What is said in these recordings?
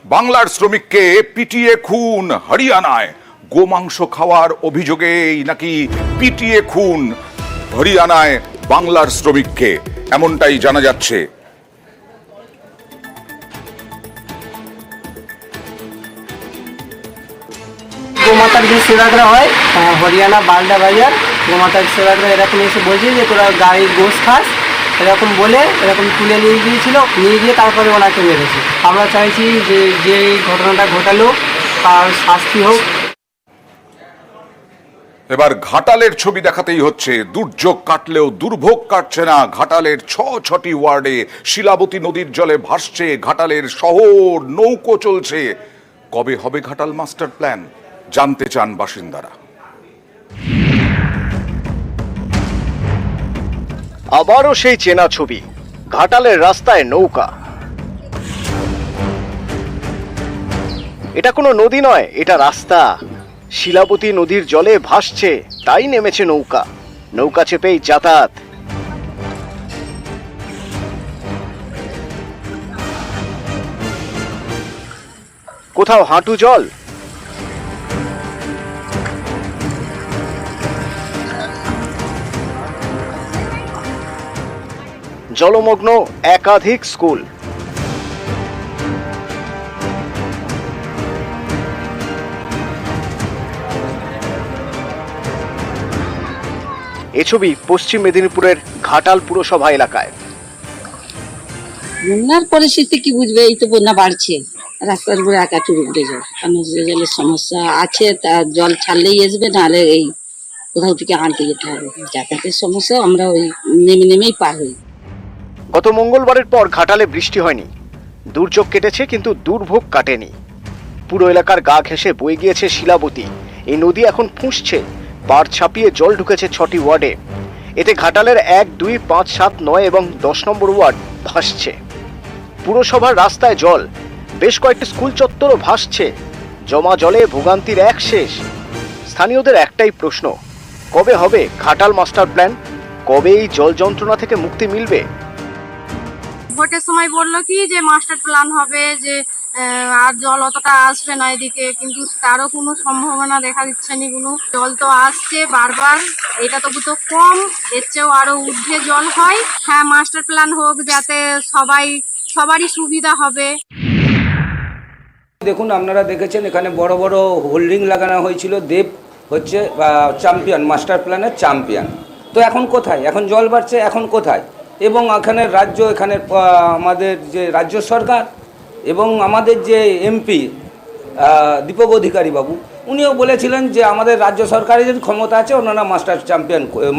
বাংলার শ্রমিককে পিটিয়ে খুন হরিয়ানায়। গোমাংস খাওয়ার অভিযোগেই নাকি পিটিয়ে খুন হরিয়ানায় বাংলার শ্রমিককে, এমনটাই জানা যাচ্ছে। গোমাতার যে সেবাগ্রা হয় হরিয়ানা বালডা বাজার, গোমাতার সেবাগ্রা এরকম এসে বলছে যে তোরা গাড়ির গোশ খাস, এরকম বলে এরকম তুলে নিয়ে গিয়েছিল, নিয়ে গিয়ে তারপরে ওনাকে মেরেছে। আমরা চাইছি যে যে ঘটনাটা ঘটালো তার শাস্তি হোক। এবার ঘাটালের ছবি দেখাতেই হচ্ছে। দুর্যোগ কাটলেও দুর্ভোগ কাটছে না। ঘাটালের ছটি ওয়ার্ডে শিলাবতী নদীর জলে ভাসছে ঘাটালের শহর, নৌকো চলছে। কবে হবে ঘাটাল মাস্টার প্ল্যান, জানতে চান বাসিন্দারা। আবারও সেই চেনা ছবি, ঘাটালের রাস্তায় নৌকা। এটা কোনো নদী নয়, এটা রাস্তা। শিলাবতী নদীর জলে ভাসছে, তাই নেমেছে নৌকা। নৌকা চেপেই যাতায়াত। কোথাও হাঁটু জল, জলমগ্ন একাধিক স্কুল। এ ছবি পশ্চিম মেদিনীপুরের ঘাটাল পুরসভা এলাকায়। বন্যার পরিস্থিতি কি বুঝবে, এই তো বন্যা বাড়ছে, রাস্তার উপরে একাচুর উঠে যায়, কারণ জলের সমস্যা আছে। তা জল ছাড়লেই আসবে, নাহলে এই কোথাও থেকে আনতে যেতে হবে। যাতায়াতের সমস্যা, আমরা ওই নেমে নেমেই পার হই। গত মঙ্গলবারের পর ঘাটালে বৃষ্টি হয়নি। দুর্যোগ কেটেছে, কিন্তু দুর্ভোগ কাটেনি। পুরো এলাকার গা ঘেঁষে বয়ে গিয়েছে শিলাবতী। এই নদী এখন ফুঁসছে, পাড় ছাপিয়ে জল ঢুকেছে 6টি ওয়ার্ডে। এতে ঘাটালের 1, 2, 5, 7, 9 এবং 10 নম্বর ওয়ার্ড ভাসছে। পুরসভার রাস্তায় জল, বেশ কয়েকটি স্কুল চত্বরও ভাসছে। জমা জলে ভোগান্তির এক শেষ। স্থানীয়দের একটাই প্রশ্ন, কবে হবে ঘাটাল মাস্টার প্ল্যান? কবে এই জল যন্ত্রণা থেকে মুক্তি মিলবে? ভোটের সময় বললো কি যে মাস্টার প্ল্যান হবে, যে আর জল অতটা আসবে না এদিকে, কিন্তু তারও কোনো সম্ভাবনা দেখা দিচ্ছে না। কোনো জল তো আসছে বারবার, এটা তবু তো কম, এর চেয়েও আরো ঊর্ধ্বে জল হয়। হ্যাঁ, মাস্টার প্ল্যান হোক, যাতে সবারই সুবিধা হবে। দেখুন, আপনারা দেখেছেন এখানে বড় বড় হোল্ডিং লাগানো হয়েছিল। দেব হচ্ছে চ্যাম্পিয়ন, মাস্টার প্ল্যানের চ্যাম্পিয়ন। তো এখন কোথায়? এখন জল বাড়ছে, এখন কোথায়? এবং এখানের রাজ্য, এখানের আমাদের যে রাজ্য সরকার এবং আমাদের যে এমপি দীপক অধিকারী বাবু, উনিও বলেছিলেন যে আমাদের রাজ্য সরকারের যদি ক্ষমতা আছে ওনারা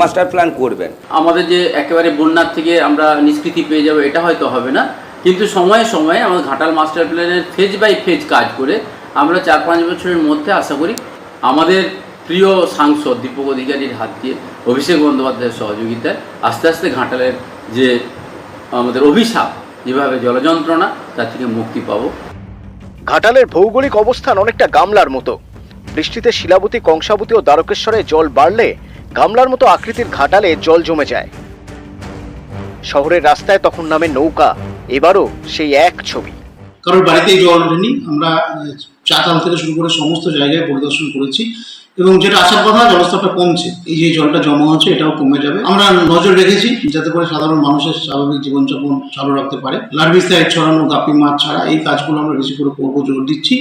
মাস্টার প্ল্যান করবেন। আমাদের যে একেবারে বন্যার থেকে আমরা নিষ্কৃতি পেয়ে যাবো এটা হয়তো হবে না, কিন্তু সময়ে সময়ে আমাদের ঘাটাল মাস্টার প্ল্যানের ফেজ বাই ফেজ কাজ করে আমরা 4-5 বছরের মধ্যে আশা করি আমাদের প্রিয় সাংসদ দীপক অধিকারীর হাত দিয়ে, অভিষেক বন্দ্যোপাধ্যায়ের সহযোগিতায় আস্তে আস্তে ঘাটালের যে আমাদের অভিশাপ, যেভাবে জলযন্ত্রণা, তার থেকে মুক্তি পাবো। ঘাটালের ভৌগোলিক অবস্থান অনেকটা গামলার মতো। বৃষ্টিতে শিলাবতী, কংসাবতী ও দ্বারকেশ্বরে জল বাড়লে গামলার মতো আকৃতির ঘাটালে জল জমে যায়। শহরের রাস্তায় তখন নামে নৌকা। এবারও সেই এক ছবি। কারোর বাড়িতেই জল ওঠেনি। আমরা চাতাল থেকে শুরু করে সমস্ত জায়গায় পরিদর্শন করেছি এবং যেটা আসার কথা, জলস্তরটা কমছে। এই যে জলটা জমা হচ্ছে, এটাও কমে যাবে। আমরা নজর রেখেছি যাতে করে সাধারণ মানুষের স্বাভাবিক জীবনযাপন চালু রাখতে পারে। লার্ভিসাইড ছড়ানো, গাপি মাছ ছাড়া এই কাজগুলো আমরা বেশি করে করবো, জোর দিচ্ছি।